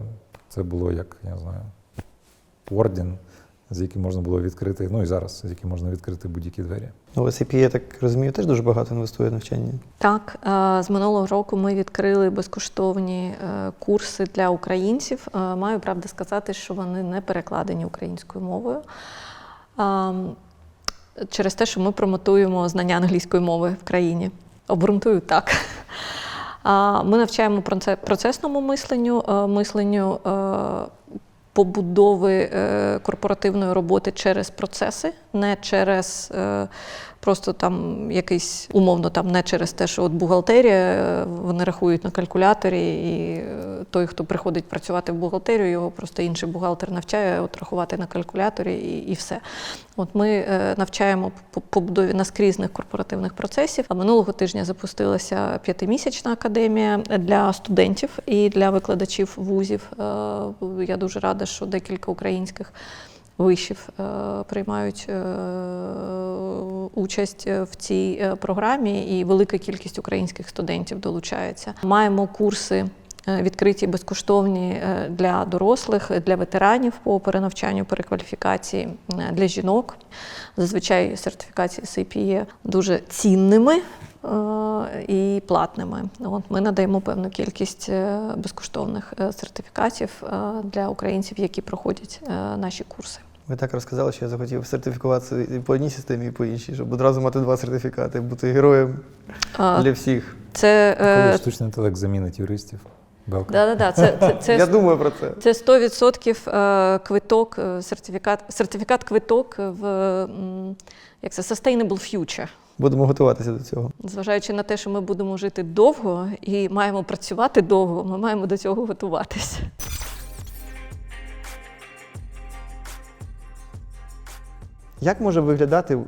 було як, я не знаю, орден, з яким можна було відкрити, ну і зараз, з яким можна відкрити будь-які двері. Ну, SAP, я так розумію, теж дуже багато інвестує в навчання. Так, з минулого року ми відкрили безкоштовні курси для українців. Маю правду сказати, що вони не перекладені українською мовою. Через те, що ми промотуємо знання англійської мови в країні. Обґрунтую так. Ми навчаємо процесному мисленню побудови корпоративної роботи через процеси, не через просто там якийсь, умовно, там не через те, що от бухгалтерія, вони рахують на калькуляторі, і той, хто приходить працювати в бухгалтерію, його просто інший бухгалтер навчає от рахувати на калькуляторі і все. От ми навчаємо по побудові наскрізних корпоративних процесів. А минулого тижня запустилася 5-місячна академія для студентів і для викладачів вузів. Я дуже рада, що декілька українських вишів приймають участь в цій програмі, і велика кількість українських студентів долучається. Маємо курси відкриті безкоштовні для дорослих, для ветеранів по перенавчанню, перекваліфікації, для жінок. Зазвичай сертифікації SAP є дуже цінними і платними. От ми надаємо певну кількість безкоштовних сертифікатів для українців, які проходять наші курси. Ви так розказали, що я захотів сертифікуватися і по одній системі, і по іншій, щоб одразу мати 2 сертифікати, бути героєм для всіх. Коли штучний інтелект замінить юристів. Я думаю про це. Це 100% квиток, сертифікат квиток в як це, Sustainable Future. Будемо готуватися до цього. Зважаючи на те, що ми будемо жити довго і маємо працювати довго, ми маємо до цього готуватися. Як може виглядати,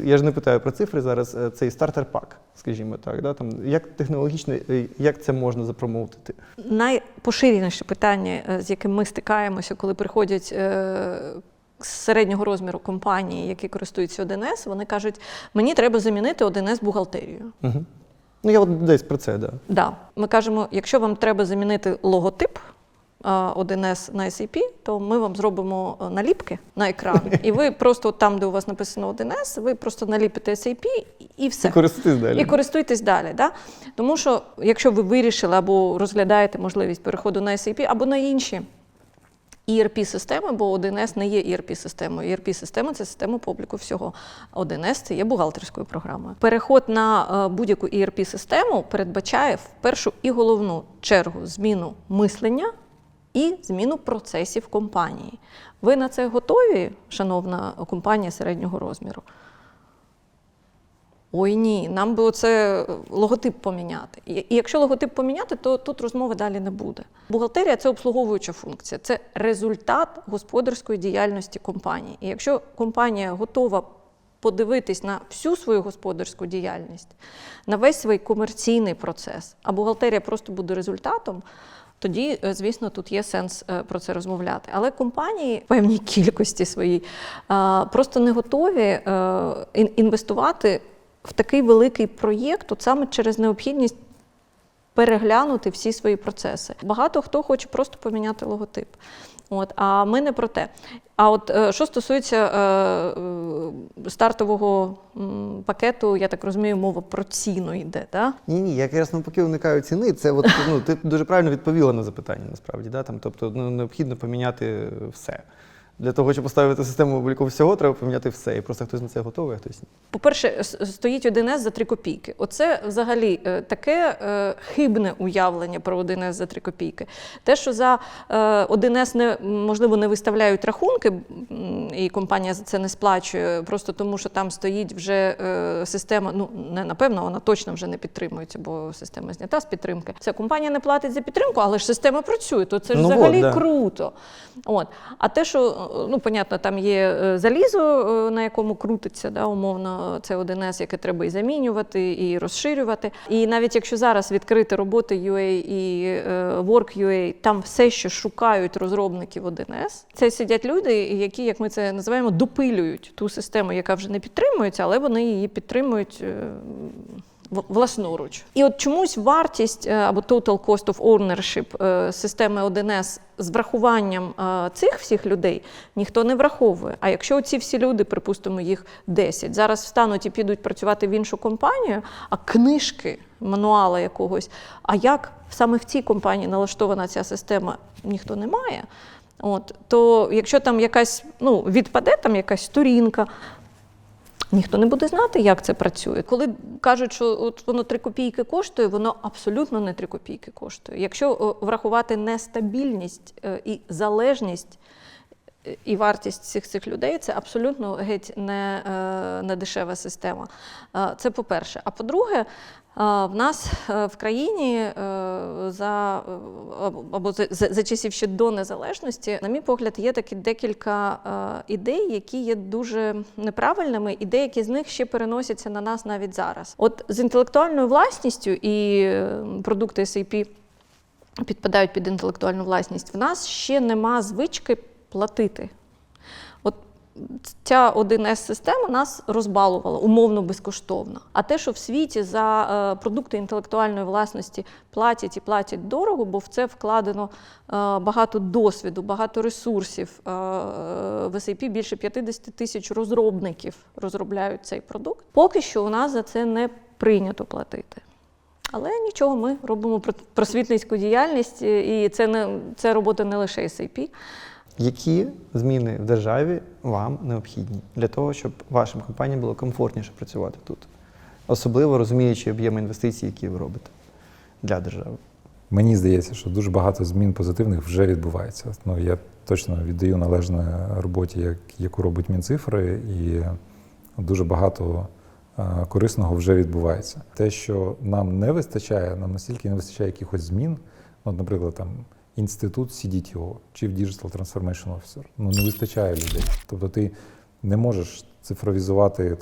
я ж не питаю про цифри зараз, цей стартер-пак, скажімо так, да? Там, як технологічно, як це можна запромоутити? Найпоширеніше питання, з яким ми стикаємося, коли приходять з середнього розміру компанії, які користуються 1С, вони кажуть, мені треба замінити 1С бухгалтерію. Угу. Ну, я от десь про це, да. Да. Ми кажемо, якщо вам треба замінити логотип 1С на SAP, то ми вам зробимо наліпки на екран. І ви просто там, де у вас написано 1С, ви просто наліпите SAP і все. І користуйтесь далі. І користуйтесь далі. Да? Тому що, якщо ви вирішили або розглядаєте можливість переходу на SAP, або на інші ERP-системи, бо 1С не є ERP-системою. ERP-система – це система по обліку всього. 1С – це є бухгалтерською програмою. Переход на будь-яку ERP-систему передбачає в першу і головну чергу зміну мислення і зміну процесів компанії. Ви на це готові, шановна компанія середнього розміру? Ой, ні, нам би оце логотип поміняти. І якщо логотип поміняти, то тут розмови далі не буде. Бухгалтерія – це обслуговуюча функція, це результат господарської діяльності компанії. І якщо компанія готова подивитись на всю свою господарську діяльність, на весь свій комерційний процес, а бухгалтерія просто буде результатом, тоді, звісно, тут є сенс про це розмовляти. Але компанії в певній кількості своїй просто не готові інвестувати в такий великий проєкт, от саме через необхідність переглянути всі свої процеси. Багато хто хоче просто поміняти логотип. А ми не про те. А от що стосується стартового пакету, я так розумію, мова про ціну йде, так? Ні, я якраз навпаки уникаю ціни. Це от, ти дуже правильно відповіла на запитання, насправді. Да? Тобто необхідно поміняти все. Для того, щоб поставити систему обліку всього, треба поміняти все. І просто хтось на це готовий, а хтось ні. По-перше, стоїть 1С за 3 копійки. Оце взагалі таке хибне уявлення про 1С за 3 копійки. Те, що за 1С можливо не виставляють рахунки, і компанія за це не сплачує, просто тому, що там стоїть вже система, не напевно, вона точно вже не підтримується, бо система знята з підтримки. Ця компанія не платить за підтримку, але ж система працює, то це ж взагалі круто. А те, що понятно, там є залізо, на якому крутиться, умовно, це 1С, яке треба і замінювати, і розширювати. І навіть якщо зараз відкрити роботи UA і Work.ua, там все ще шукають розробників 1С. Це сидять люди, які, як ми це називаємо, допилюють ту систему, яка вже не підтримується, але вони її підтримують власноруч. І от чомусь вартість або total cost of ownership системи 1С з врахуванням цих всіх людей ніхто не враховує. А якщо ці всі люди, припустимо, їх 10, зараз встануть і підуть працювати в іншу компанію, а книжки, мануала якогось, а як саме в цій компанії налаштована ця система, ніхто не має, то якщо там якась, відпаде там якась сторінка, ніхто не буде знати, як це працює. Коли кажуть, що от воно 3 копійки коштує, воно абсолютно не 3 копійки коштує. Якщо врахувати нестабільність і залежність і вартість всіх цих людей, це абсолютно геть не дешева система. Це по-перше. А по-друге, в нас в країні за часів ще до незалежності, на мій погляд, є такі декілька ідей, які є дуже неправильними, і деякі з них ще переносяться на нас навіть зараз. От з інтелектуальною власністю і продукти SAP підпадають під інтелектуальну власність, в нас ще нема звички платити. От ця 1С-система нас розбалувала, умовно безкоштовно. А те, що в світі за продукти інтелектуальної власності платять і платять дорого, бо в це вкладено багато досвіду, багато ресурсів. В SAP більше 50 тисяч розробників розробляють цей продукт. Поки що у нас за це не прийнято платити. Але нічого, ми робимо просвітницьку діяльність, і це робота не лише SAP. Які зміни в державі вам необхідні для того, щоб вашим компаніям було комфортніше працювати тут? Особливо розуміючи об'єми інвестицій, які ви робите для держави. Мені здається, що дуже багато змін позитивних вже відбувається. Я точно віддаю належне роботі, яку робить Мінцифри, і дуже багато корисного вже відбувається. Те, що нам не вистачає, нам настільки не вистачає якихось змін, наприклад, там, інститут CDTO, Chief Digital Transformation Officer. Не вистачає людей. Тобто ти не можеш цифровізувати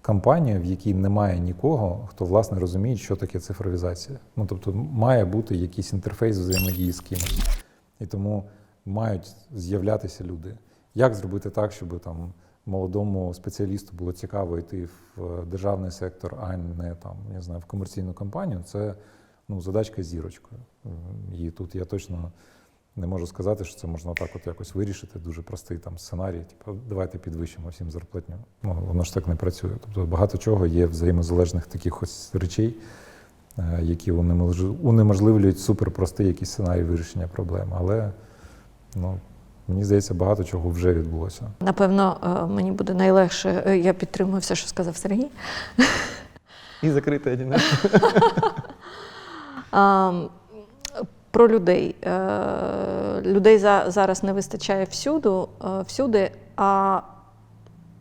компанію, в якій немає нікого, хто, власне, розуміє, що таке цифровізація. Тобто має бути якийсь інтерфейс взаємодії з кимось. І тому мають з'являтися люди. Як зробити так, щоб молодому спеціалісту було цікаво йти в державний сектор, а не в комерційну компанію, це задачка з зірочкою. І тут я точно не можу сказати, що це можна так якось вирішити. Дуже простий сценарій, давайте підвищимо всім зарплатню. Воно ж так не працює. Тобто багато чого є взаємозалежних таких ось речей, які унеможливлюють суперпростий якийсь сценарій вирішення проблем. Але, мені здається, багато чого вже відбулося. Напевно, мені буде найлегше, я підтримую все, що сказав Сергій. І закрити один. Про людей. Людей зараз не вистачає всюди, а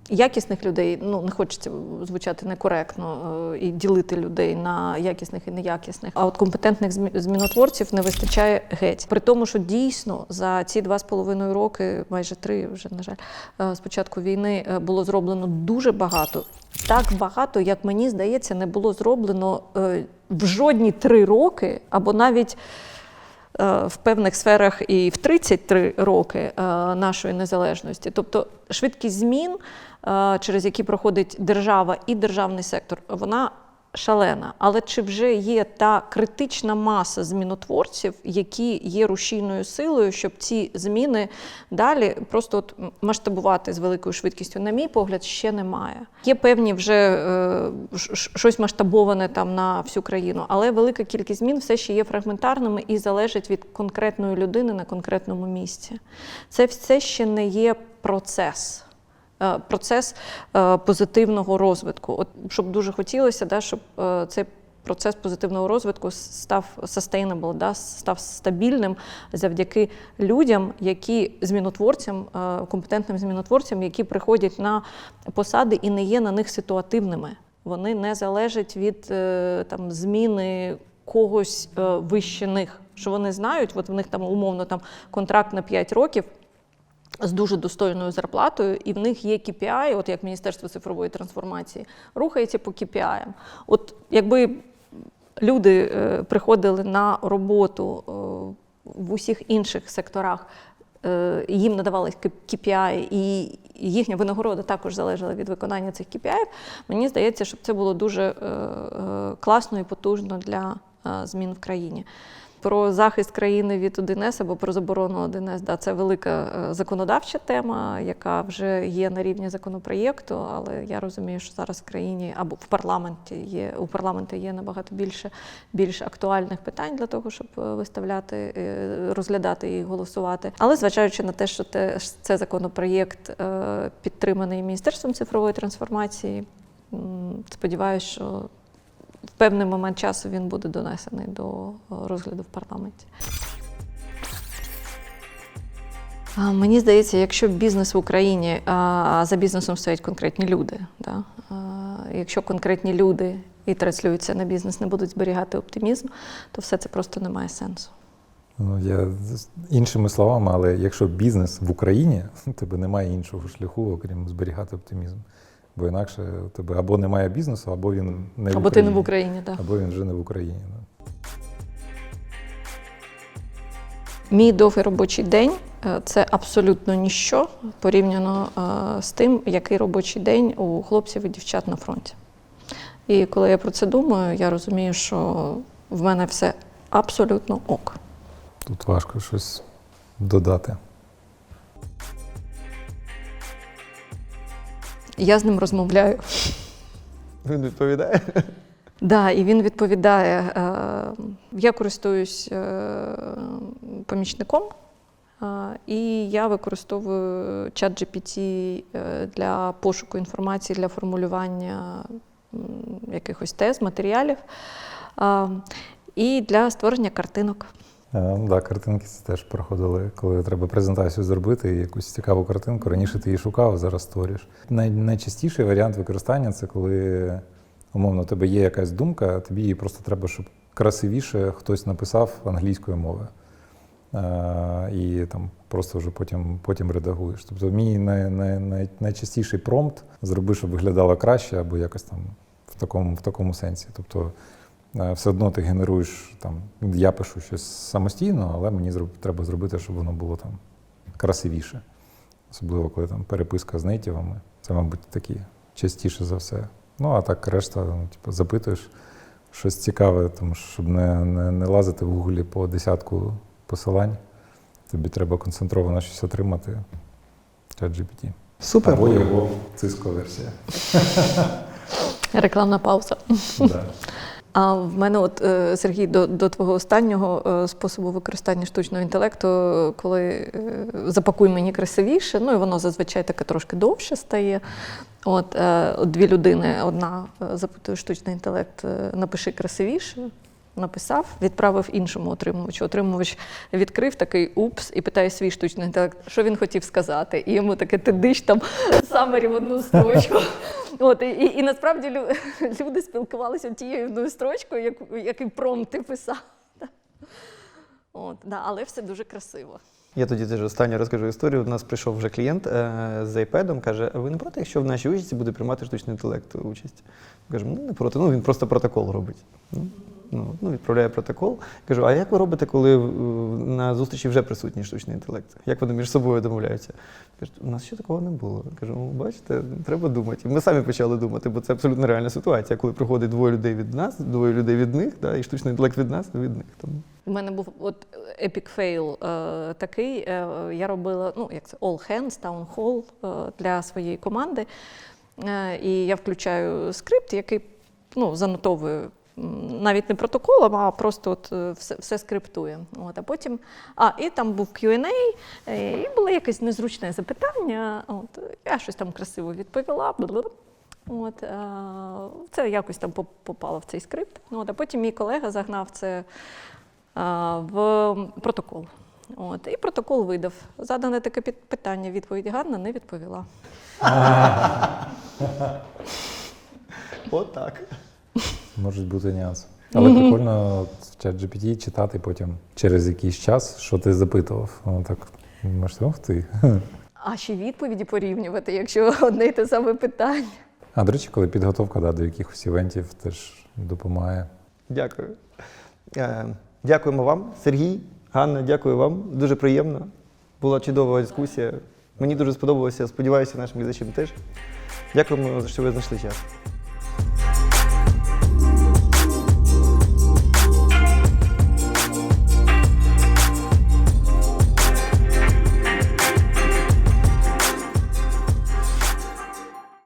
якісних людей, не хочеться звучати некоректно і ділити людей на якісних і неякісних, а от компетентних змінотворців не вистачає геть. При тому, що дійсно за ці 2,5 роки, майже 3 вже, на жаль, з початку війни було зроблено дуже багато. Так багато, як мені здається, не було зроблено в жодні 3 роки, або навіть в певних сферах і в 33 роки нашої незалежності. Тобто швидкість змін, через які проходить держава і державний сектор, вона шалена. Але чи вже є та критична маса змінотворців, які є рушійною силою, щоб ці зміни далі просто от масштабувати з великою швидкістю? На мій погляд, ще немає. Є певні вже щось масштабоване там на всю країну, але велика кількість змін все ще є фрагментарними і залежить від конкретної людини на конкретному місці. Це все ще не є процес позитивного розвитку. От, щоб дуже хотілося, да, щоб цей процес позитивного розвитку став sustainable, да, став стабільним завдяки людям, які змінотворцям, компетентним змінотворцям, які приходять на посади і не є на них ситуативними. Вони не залежать від там, зміни когось вище них. Що вони знають, от в них там умовно там, контракт на 5 років, з дуже достойною зарплатою, і в них є KPI, от як Міністерство цифрової трансформації, рухається по KPI. От якби люди приходили на роботу в усіх інших секторах, їм надавали KPI, і їхня винагорода також залежала від виконання цих KPI, мені здається, що це було дуже класно і потужно для змін в країні. Про захист країни від 1С або про заборону 1С, да, це велика законодавча тема, яка вже є на рівні законопроєкту, але я розумію, що зараз в країні або у парламенті є набагато більш актуальних питань для того, щоб виставляти, розглядати і голосувати. Але зважаючи на те, що це законопроєкт підтриманий Міністерством цифрової трансформації, сподіваюся, що в певний момент часу він буде донесений до розгляду в парламенті. Мені здається, якщо бізнес в Україні, а за бізнесом стоять конкретні люди, да? Якщо конкретні люди і транслюються на бізнес, не будуть зберігати оптимізм, то все це просто не має сенсу. Ну, я іншими словами, але якщо бізнес в Україні, у тебе немає іншого шляху, окрім зберігати оптимізм. Бо інакше у тебе або немає бізнесу, або він не в Україні. Або ти не в Україні, так. Або він вже не в Україні. Да. Мій довгий робочий день – це абсолютно ніщо порівняно з тим, який робочий день у хлопців і дівчат на фронті. І коли я про це думаю, я розумію, що в мене все абсолютно ок. Тут важко щось додати. Я з ним розмовляю. Він відповідає? Так, да, і він відповідає. Я користуюсь помічником, і я використовую ChatGPT для пошуку інформації, для формулювання якихось тез, матеріалів і для створення картинок. Так, картинки це теж проходили, коли треба презентацію зробити і якусь цікаву картинку. Раніше ти її шукав, зараз створюєш. Найчастіший варіант використання – це коли, умовно, у тебе є якась думка, тобі її просто треба, щоб красивіше хтось написав англійською мовою. І там просто вже потім редагуєш. Тобто мій найчастіший промпт – зроби, щоб виглядало краще, або якось там в такому сенсі. Тобто все одно ти генеруєш, там, я пишу щось самостійно, але мені треба зробити, щоб воно було там красивіше. Особливо, коли там переписка з нейтівами. Це, мабуть, такі частіше за все. Ну, а так решта, типу, запитуєш щось цікаве, тому що, щоб не лазити в Гуглі по десятку посилань, тобі треба концентровано щось отримати. ChatGPT. Супер. Або його Cisco-версія. Рекламна пауза. Да. А в мене, от, Сергій, до твого останнього способу використання штучного інтелекту, коли запакуй мені красивіше, ну і воно зазвичай таке трошки довше стає. От дві людини, одна запитує штучний інтелект, напиши красивіше, написав, відправив іншому отримувачу. Отримувач відкрив такий упс і питає свій штучний інтелект, що він хотів сказати. І йому таке тидиш там самері в одну строчку. От, і насправді люди спілкувалися тією одною строчкою, який промпт ти писав. От, да, але все дуже красиво. Я тоді теж останню розкажу історію. У нас прийшов вже клієнт з iPad, каже, ви не проти, якщо в нашій участі буде приймати штучний інтелект участь? Кажемо, ну не проти, ну він просто протокол робить. відправляю протокол. Кажу, а як ви робите, коли на зустрічі вже присутній штучний інтелект? Як вони між собою домовляються? Кажуть, у нас ще такого не було. Кажу, бачите, треба думати. І ми самі почали думати, бо це абсолютно реальна ситуація, коли приходить двоє людей від нас, двоє людей від них, да, і штучний інтелект від нас, від них. Тому. У мене був epic fail такий. Я робила all hands, town hall для своєї команди. І я включаю скрипт, який занотовує навіть не протоколом, а просто все скриптує. А потім, і там був Q&A, і було якесь незручне запитання. Я щось там красиво відповіла. Це якось там попало в цей скрипт. А потім мій колега загнав це в протокол. І протокол видав. Задане таке питання, відповідь Ганна не відповіла. Отак. Можуть бути нюанси. Але прикольно в ChatGPT читати потім через якийсь час, що ти запитував. Воно так, можеш, ох ти. А ще відповіді порівнювати, якщо одне й те саме питання. До речі, коли підготовка до якихось івентів теж допомагає. Дякую. Дякуємо вам, Сергій, Ганна, дякую вам. Дуже приємно. Була чудова дискусія. Мені дуже сподобалося, сподіваюся, нашим глядачам теж. Дякуємо, що ви знайшли час.